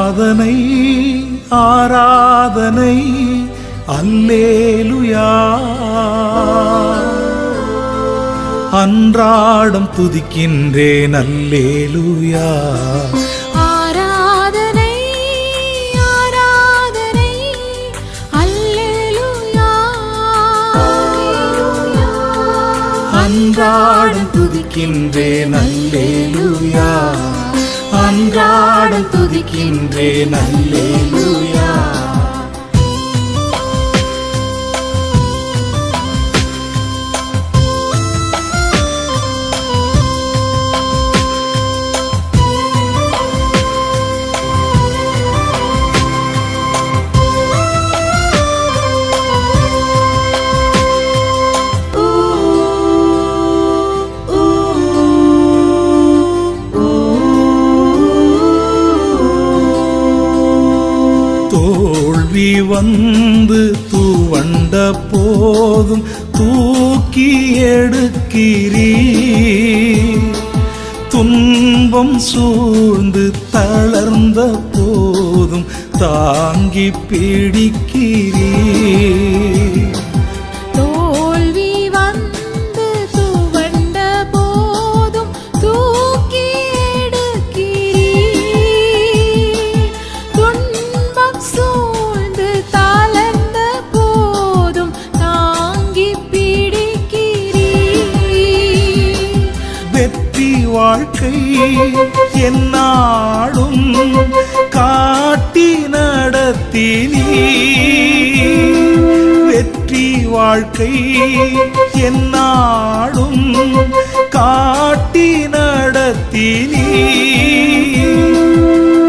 ஆராதனை ஆராதனை அல்லேலுயா. அன்றாடம் துதிக்கின்றேன் அல்லேலுயா. ஆராதனை ஆராதனை அல்லேலுயா. அன்றாடம் துதிக்கின்றேன் அல்லேலுயா. அன்றாடம் துதிக்கின்றேன் அல்லேலுயா. தோல்வி வந்து துவண்ட போதும் தூக்கி எடுக்கிறீ. துன்பம் சூழ்ந்து தளர்ந்த போதும் தாங்கி பிடிக்கிறீ. வாழ்க்கை என்னாடும் காட்டி நடத்தினீ. வெற்றி வாழ்க்கை என்னாடும் காட்டி நடத்தினீ.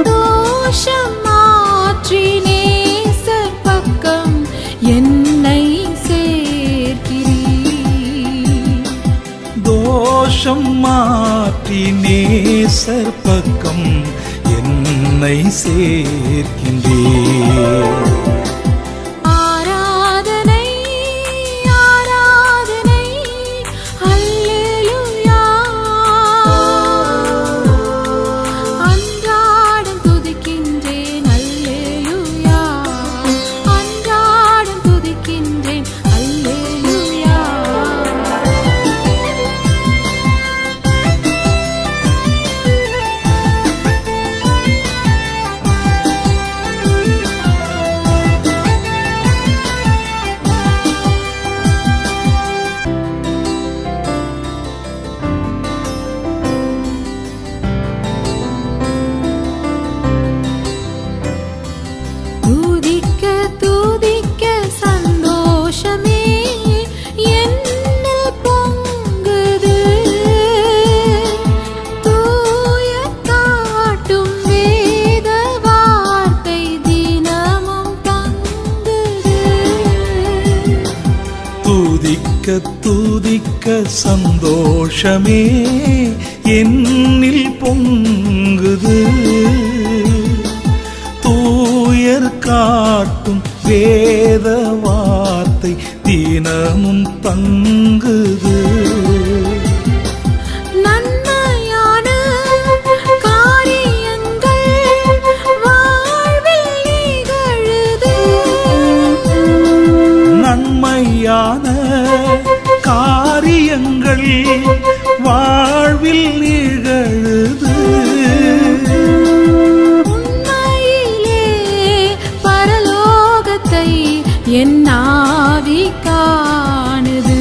தோஷம் மாற்றி நேசர் பக்கம் என்னை சேர்க்கிறீர். தோஷம் மாற்றி நேசர் பக்கம் என்னை சேர்க்கின்றீர். ஆராதனை ஆராதனை அல்லேலுயா. அன்றாடம் துதிக்கின்றேன் அல்லேலுயா. அன்றாடம் துதிக்கின்றேன் அல்லேலுயா. துதிக்க துதிக்க சந்தோஷமே என்னில் பொங்குது. தூய காட்டும் வேத வார்த்தை தினமும் தங்குது. துதிக்க துதிக்க சந்தோஷமே என்னில் பொங்குது. தூயர் காட்டும் வேத வார்த்தை தினமும் தங்குது. நன்மையான காரியங்கள் வாழ்வில் நிகழுது. நன்மையான காரியங்கள் வாழ்வில் நிகழுது. உண்மையிலே பரலோகத்தை என் ஆவி காணுது.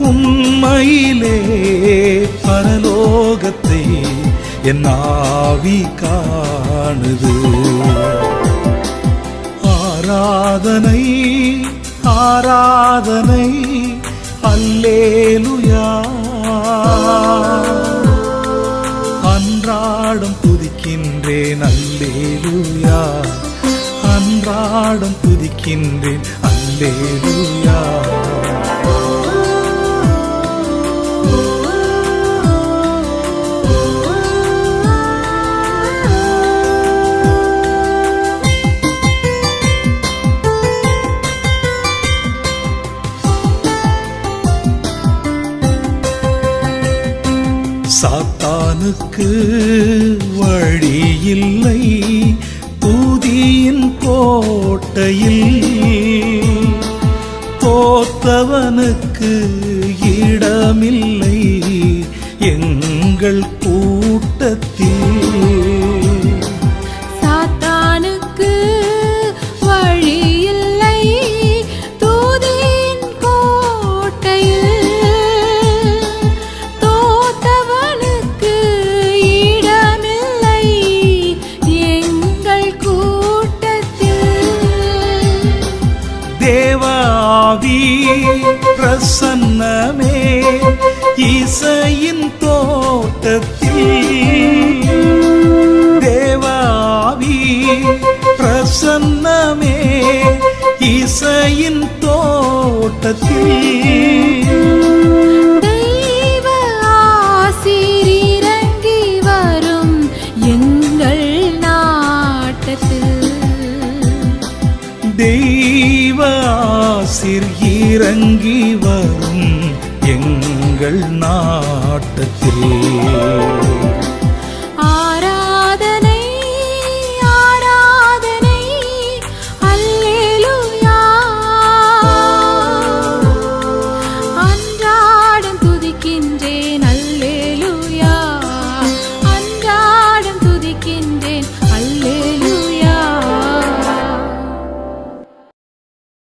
உண்மையிலே பரலோகத்தை என் ஆவி காணுது. ஆராதனை ஆராதனை அல்லேலுயா. அன்றாடம் துதிக்கின்றேன் அல்லேலுயா. அன்றாடம் துதிக்கின்றேன் அல்லேலுயா. சாத்தான சாத்தானுக்கு வழியில்லை துதியின் கோட்டையில், தோத்தவனுக்கு இடமில்லை எங்கள் கூட்டத்தில். சாத்தானுக்கு வழியில்லை துதியின் கோட்டையில், தோத்தவனுக்கு இடமில்லை எங்கள் கூட்டத்தில். தேவாவி பிரசன்னமே இசையின் தோட்டத்தில், தேவாவி பிரசன்னமே இசையின் தோட்டத்தில். தெய்வ ஆசீரிறங்கி வரும் எங்கள் நாட்டத்தில், தெய்வ ஆசீர் இறங்கி வரும் எங்கள் நாட்டத்தில். ஆராதனை ஆராதனை அல்லேலூயா, அன்றாடம் துதிக்கின்றேன் அல்லேலூயா, அன்றாடம் துதிக்கின்றேன்